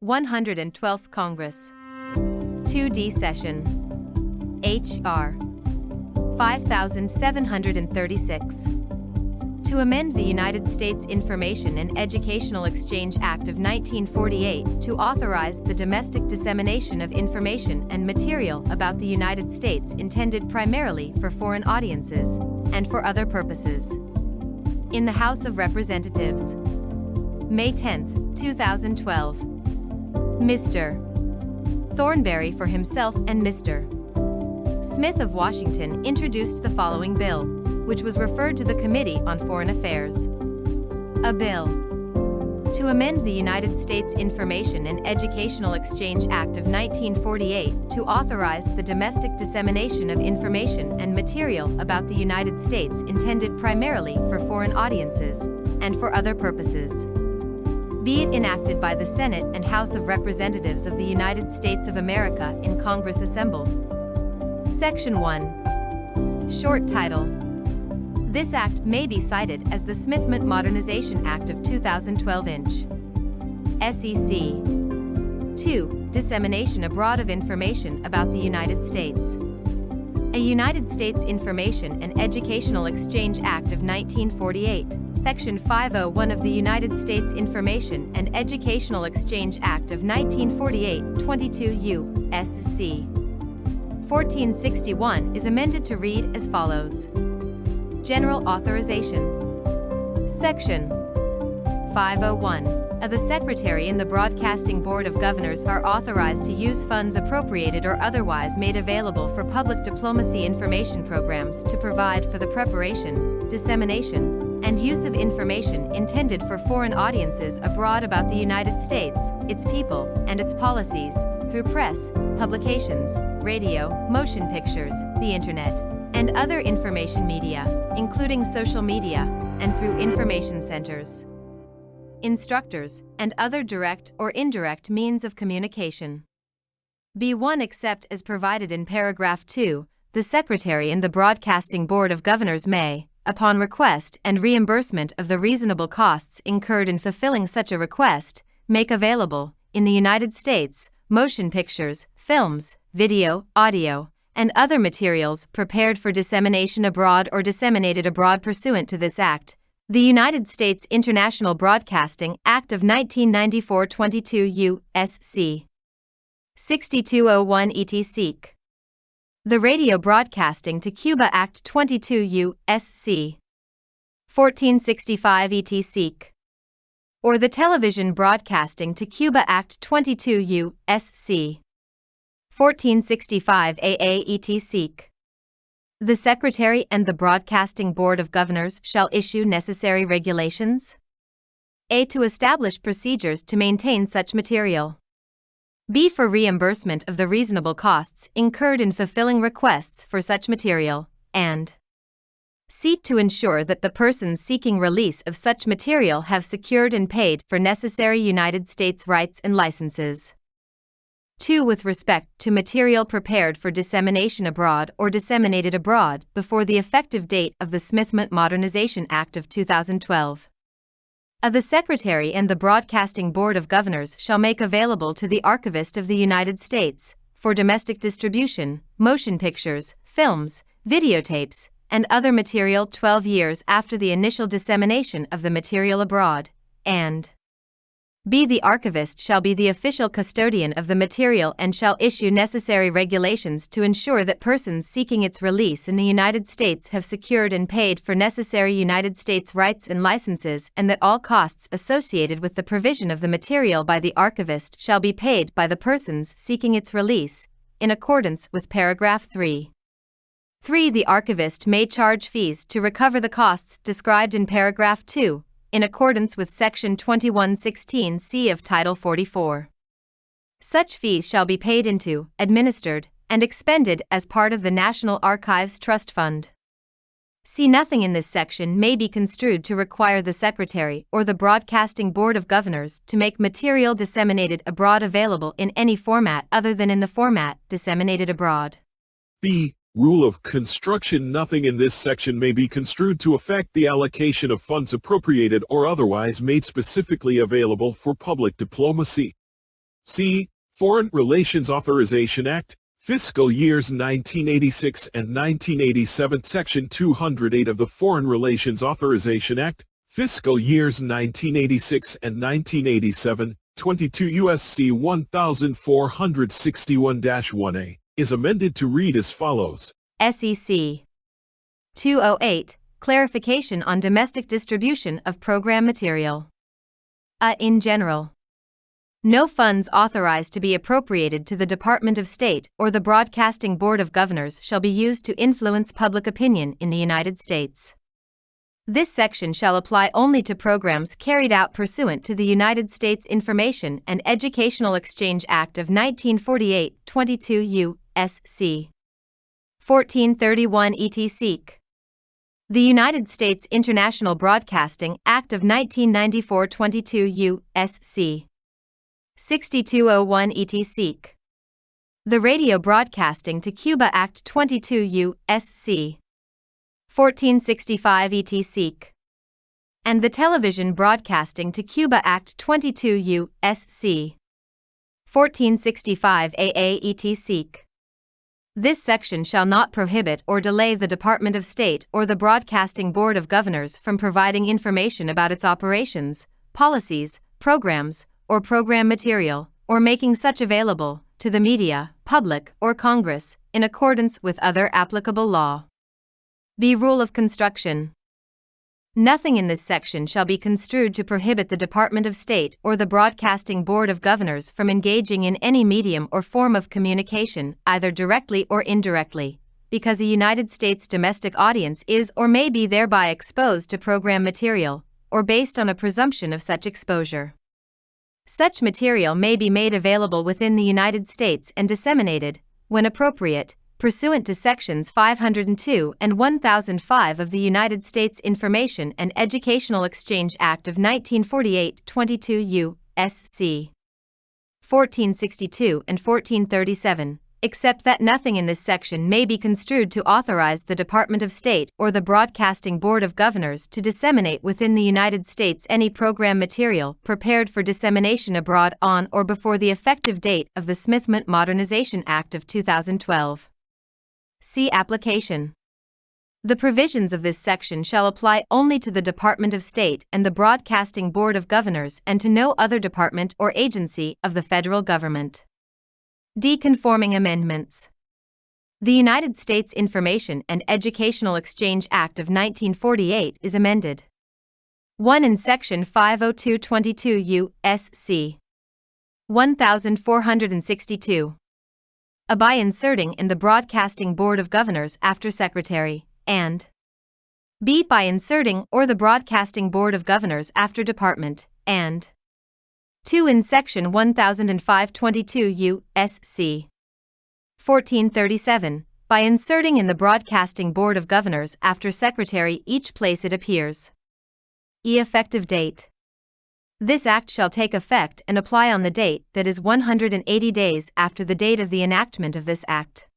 112th Congress 2D Session H.R. 5736 to amend the United States Information and Educational Exchange Act of 1948 to authorize the domestic dissemination of information and material about the United States intended primarily for foreign audiences and for other purposes. In the House of Representatives, May 10, 2012. Mr. Thornberry for himself and Mr. Smith of Washington introduced the following bill, which was referred to the Committee on Foreign Affairs. A bill to amend the United States Information and Educational Exchange Act of 1948 to authorize the domestic dissemination of information and material about the United States intended primarily for foreign audiences and for other purposes. Be it enacted by the Senate and House of Representatives of the United States of America in Congress assembled. Section 1. Short title. This act may be cited as the Mundt Modernization Act of 2012 inch. SEC. 2. Dissemination abroad of information about the United States. A United States Information and Educational Exchange Act of 1948. Section 501 of the United States Information and Educational Exchange Act of 1948, 22 U.S.C. 1461 is amended to read as follows. General Authorization. Section 501. The Secretary and the Broadcasting Board of Governors are authorized to use funds appropriated or otherwise made available for public diplomacy information programs to provide for the preparation, dissemination, and use of information intended for foreign audiences abroad about the United States, its people, and its policies, through press, publications, radio, motion pictures, the Internet, and other information media, including social media, and through information centers, instructors, and other direct or indirect means of communication. B1 Except as provided in paragraph 2, the Secretary and the Broadcasting Board of Governors may, upon request and reimbursement of the reasonable costs incurred in fulfilling such a request, make available, in the United States, motion pictures, films, video, audio, and other materials prepared for dissemination abroad or disseminated abroad pursuant to this Act. The United States International Broadcasting Act of 1994 22 U.S.C. 6201 et seq. The Radio Broadcasting to Cuba Act 22 U.S.C. 1465 et seq. Or the Television Broadcasting to Cuba Act 22 U.S.C. 1465 AA et seq. The Secretary and the Broadcasting Board of Governors shall issue necessary regulations. A. To establish procedures to maintain such material. B. For reimbursement of the reasonable costs incurred in fulfilling requests for such material, and C. To ensure that the persons seeking release of such material have secured and paid for necessary United States rights and licenses. 2. With respect to material prepared for dissemination abroad or disseminated abroad before the effective date of the Mundt Modernization Act of 2012. The Secretary and the Broadcasting Board of Governors shall make available to the Archivist of the United States, for domestic distribution, motion pictures, films, videotapes, and other material 12 years after the initial dissemination of the material abroad, and B. The archivist shall be the official custodian of the material and shall issue necessary regulations to ensure that persons seeking its release in the United States have secured and paid for necessary United States rights and licenses, and that all costs associated with the provision of the material by the archivist shall be paid by the persons seeking its release, in accordance with paragraph 3. 3. The archivist may charge fees to recover the costs described in paragraph 2, in accordance with Section 2116C of Title 44. Such fees shall be paid into, administered, and expended as part of the National Archives Trust Fund. See nothing in this section may be construed to require the Secretary or the Broadcasting Board of Governors to make material disseminated abroad available in any format other than in the format disseminated abroad. B. Rule of construction. Nothing in this section may be construed to affect the allocation of funds appropriated or otherwise made specifically available for public diplomacy. C. Foreign Relations Authorization Act, Fiscal Years 1986 and 1987. Section 208 of the Foreign Relations Authorization Act, Fiscal Years 1986 and 1987, 22 U.S.C. 1461-1A, is amended to read as follows. SEC 208, Clarification on Domestic Distribution of Program Material. In general, no funds authorized to be appropriated to the Department of State or the Broadcasting Board of Governors shall be used to influence public opinion in the United States. This section shall apply only to programs carried out pursuant to the United States Information and Educational Exchange Act of 1948, 22 U.S.C. 1431 etc. The United States International Broadcasting Act of 1994, 22 U.S.C. 6201 etc. The Radio Broadcasting to Cuba Act 22 U.S.C. 1465 etc. And the Television Broadcasting to Cuba Act 22 U.S.C. 1465 AA etc. This section shall not prohibit or delay the Department of State or the Broadcasting Board of Governors from providing information about its operations, policies, programs, or program material, or making such available to the media, public, or Congress, in accordance with other applicable law. B. Rule of Construction. Nothing in this section shall be construed to prohibit the Department of State or the Broadcasting Board of Governors from engaging in any medium or form of communication, either directly or indirectly, because a United States domestic audience is or may be thereby exposed to program material, or based on a presumption of such exposure. Such material may be made available within the United States and disseminated, when appropriate, pursuant to Sections 502 and 1005 of the United States Information and Educational Exchange Act of 1948, 22 U.S.C. 1462 and 1437, except that nothing in this section may be construed to authorize the Department of State or the Broadcasting Board of Governors to disseminate within the United States any program material prepared for dissemination abroad on or before the effective date of the Mundt Modernization Act of 2012. See Application. The provisions of this section shall apply only to the Department of State and the Broadcasting Board of Governors and to no other department or agency of the federal government. Conforming amendments. The United States Information and Educational Exchange Act of 1948 is amended. 1. In Section 50222 U.S.C. 1462. A. By inserting in the Broadcasting Board of Governors after Secretary, and B. By inserting or the Broadcasting Board of Governors after Department, and 2. In Section 1005-22 U.S.C. 1437, by inserting in the Broadcasting Board of Governors after Secretary each place it appears. Effective date. This act shall take effect and apply on the date that is 180 days after the date of the enactment of this act.